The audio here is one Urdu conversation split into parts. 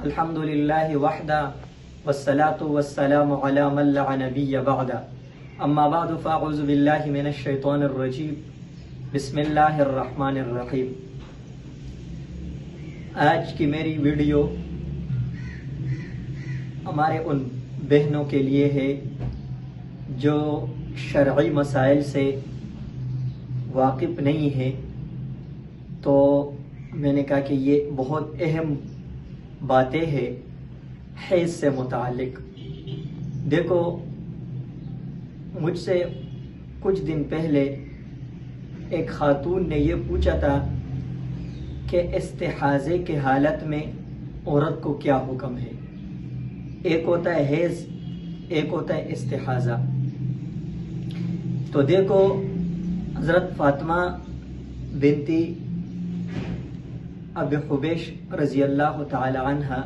الحمد للہ وحدہ والصلاة والسلام علی من لا نبی بعدہ اما بعد فاعوذ باللہ من الشیطان الرجیم بسم اللہ الرحمن الرحیم۔ آج کی میری ویڈیو ہمارے ان بہنوں کے لیے ہے جو شرعی مسائل سے واقف نہیں ہے، تو میں نے کہا کہ یہ بہت اہم باتیں ہیں حیض سے متعلق۔ دیکھو، مجھ سے کچھ دن پہلے ایک خاتون نے یہ پوچھا تھا کہ استحاضے کے حالت میں عورت کو کیا حکم ہے۔ ایک ہوتا ہے حیض، ایک ہوتا ہے استحاضہ۔ تو دیکھو، حضرت فاطمہ بنتی ابی حبیش رضی اللہ تعالی عنہ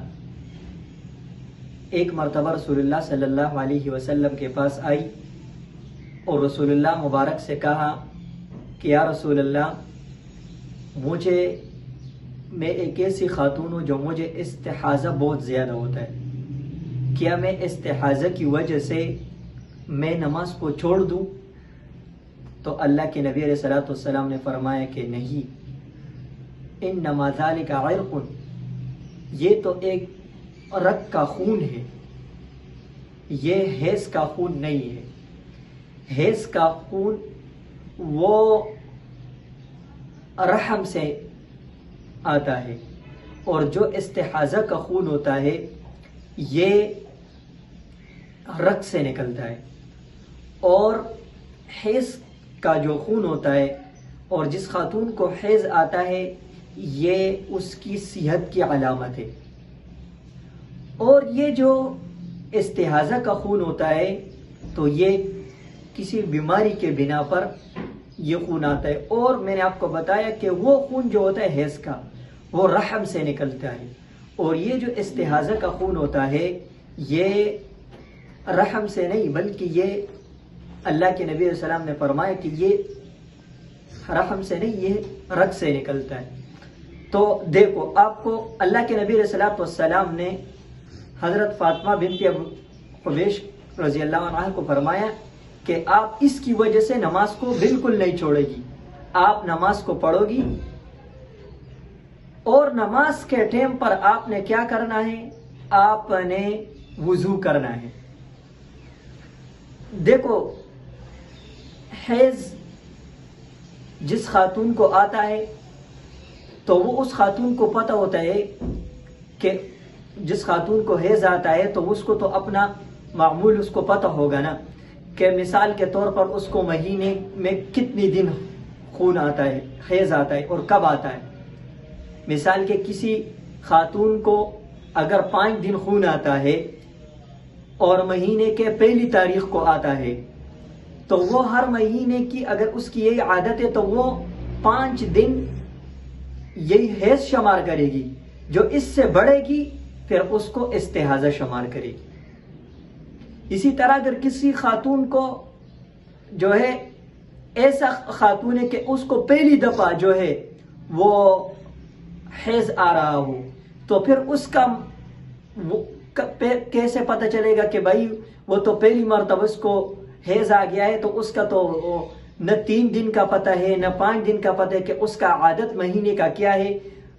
ایک مرتبہ رسول اللہ صلی اللہ علیہ وسلم کے پاس آئی اور رسول اللہ مبارک سے کہا کہ یا رسول اللہ، میں ایک ایسی خاتون ہوں جو مجھے استحاضہ بہت زیادہ ہوتا ہے، کیا میں استحاضہ کی وجہ سے میں نماز کو چھوڑ دوں؟ تو اللہ کے نبی علیہ الصلوۃ والسلام نے فرمایا کہ نہیں، انما ذالک عرق، یہ تو ایک رگ کا خون ہے، یہ حیض کا خون نہیں ہے۔ حیض کا خون وہ رحم سے آتا ہے، اور جو استحاضہ کا خون ہوتا ہے یہ رگ سے نکلتا ہے۔ اور حیض کا جو خون ہوتا ہے اور جس خاتون کو حیض آتا ہے یہ اس کی صحت کی علامت ہے، اور یہ جو استحاضہ کا خون ہوتا ہے تو یہ کسی بیماری کے بنا پر یہ خون آتا ہے۔ اور میں نے آپ کو بتایا کہ وہ خون جو ہوتا ہے حیض کا وہ رحم سے نکلتا ہے، اور یہ جو استحاضہ کا خون ہوتا ہے یہ رحم سے نہیں بلکہ یہ اللہ کے نبی علیہ السلام نے فرمایا کہ یہ رحم سے نہیں، یہ رگ سے نکلتا ہے۔ تو دیکھو، آپ کو اللہ کے نبی علیہ السلام نے حضرت فاطمہ بنت حبیش رضی اللہ عنہ کو فرمایا کہ آپ اس کی وجہ سے نماز کو بالکل نہیں چھوڑے گی، آپ نماز کو پڑھو گی، اور نماز کے ٹائم پر آپ نے کیا کرنا ہے؟ آپ نے وضو کرنا ہے۔ دیکھو، حیض جس خاتون کو آتا ہے تو وہ اس خاتون کو پتہ ہوتا ہے کہ جس خاتون کو حیض آتا ہے تو اس کو تو اپنا معمول اس کو پتہ ہوگا نا، کہ مثال کے طور پر اس کو مہینے میں کتنی دن خون آتا ہے، حیض آتا ہے، اور کب آتا ہے۔ مثال کے کسی خاتون کو اگر 5 دن خون آتا ہے اور مہینے کے پہلی تاریخ کو آتا ہے تو وہ ہر مہینے کی اگر اس کی یہی عادت ہے تو وہ 5 دن یہی حیض شمار کرے گی، جو اس سے بڑھے گی پھر اس کو استحاضہ شمار کرے گی۔ اسی طرح اگر کسی خاتون کو جو ہے ایسا خاتون ہے کہ اس کو پہلی دفعہ جو ہے وہ حیض آ رہا ہو تو پھر اس کا کیسے پتہ چلے گا کہ بھائی وہ تو پہلی مرتبہ اس کو حیض آ گیا ہے، تو اس کا تو نہ 3 دن کا پتہ ہے نہ 5 دن کا پتہ ہے کہ اس کا عادت مہینے کا کیا ہے،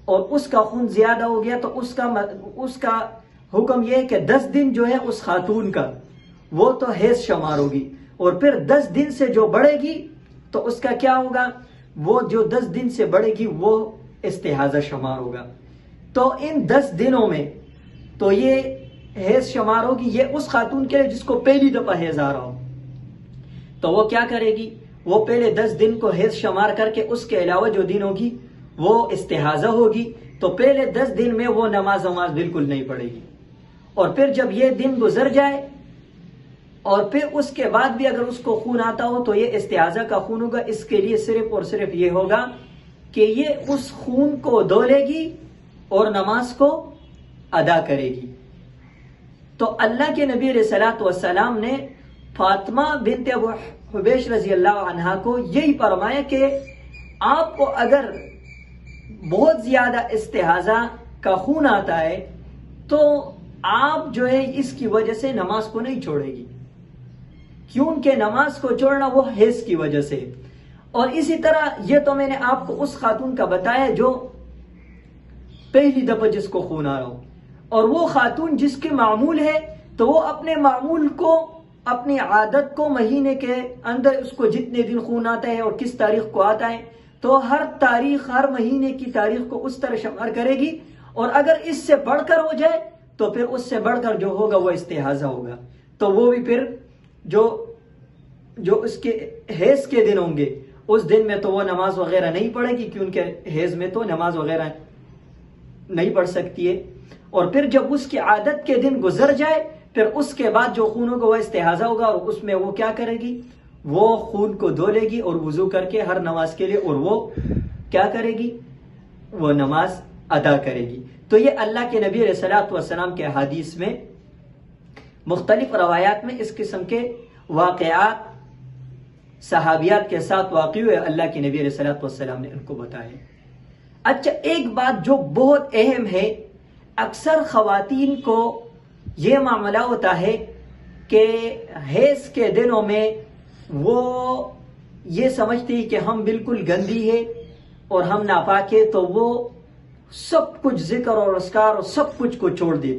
اور اس کا خون زیادہ ہو گیا تو اس کا حکم یہ ہے کہ 10 دن جو ہے اس خاتون کا وہ تو حیض شمار ہوگی، اور پھر 10 دن سے جو بڑھے گی تو اس کا کیا ہوگا؟ وہ جو 10 دن سے بڑھے گی وہ استحاضہ شمار ہوگا۔ تو ان 10 دنوں میں تو یہ حیض شمار ہوگی، یہ اس خاتون کے لیے جس کو پہلی دفعہ حیض آ رہا ہو، تو وہ کیا کرے گی؟ وہ پہلے 10 دن کو حیض شمار کر کے اس کے علاوہ جو دن ہوگی وہ استحاضہ ہوگی، تو پہلے 10 دن میں وہ نماز بالکل نہیں پڑھے گی، اور پھر جب یہ دن گزر جائے اور پھر اس کے بعد بھی اگر اس کو خون آتا ہو تو یہ استحاضہ کا خون ہوگا۔ اس کے لیے صرف اور صرف یہ ہوگا کہ یہ اس خون کو دھو لے گی اور نماز کو ادا کرے گی۔ تو اللہ کے نبی علیہ الصلوۃ والسلام نے فاطمہ بنت ابو حبیش رضی اللہ عنہا کو یہی فرمایا کہ آپ کو اگر بہت زیادہ استحاضہ کا خون آتا ہے تو آپ جو ہے اس کی وجہ سے نماز کو نہیں چھوڑے گی، کیونکہ نماز کو چھوڑنا وہ حیض کی وجہ سے۔ اور اسی طرح یہ تو میں نے آپ کو اس خاتون کا بتایا جو پہلی دفعہ جس کو خون آ رہا ہو، اور وہ خاتون جس کے معمول ہے تو وہ اپنے معمول کو، اپنی عادت کو، مہینے کے اندر اس کو جتنے دن خون آتا ہے اور کس تاریخ کو آتا ہے تو ہر تاریخ، ہر مہینے کی تاریخ کو اس طرح شمار کرے گی، اور اگر اس سے بڑھ کر ہو جائے تو پھر اس سے بڑھ کر جو ہوگا وہ استحاضہ ہوگا، تو وہ بھی پھر جو اس کے حیض کے دن ہوں گے اس دن میں تو وہ نماز وغیرہ نہیں پڑھے گی، کیونکہ حیض میں تو نماز وغیرہ نہیں پڑھ سکتی ہے۔ اور پھر جب اس کی عادت کے دن گزر جائے پھر اس کے بعد جو خون ہوگا وہ استحاضہ ہوگا، اور اس میں وہ کیا کرے گی، وہ خون کو دھو لے گی اور وضو کر کے ہر نماز کے لیے، اور وہ کیا کرے گی، وہ نماز ادا کرے گی۔ تو یہ اللہ کے نبی علیہ الصلوۃ والسلام کے حدیث میں مختلف روایات میں اس قسم کے واقعات صحابیات کے ساتھ واقع ہوئے، اللہ کے نبی علیہ الصلوۃ والسلام نے ان کو بتائے۔ اچھا، ایک بات جو بہت اہم ہے، اکثر خواتین کو یہ معاملہ ہوتا ہے کہ حیض کے دنوں میں وہ یہ سمجھتی ہے کہ ہم بالکل گندی ہے اور ہم ناپاک ہے، تو وہ سب کچھ ذکر اور اذکار اور سب کچھ کو چھوڑ دیتی ہے۔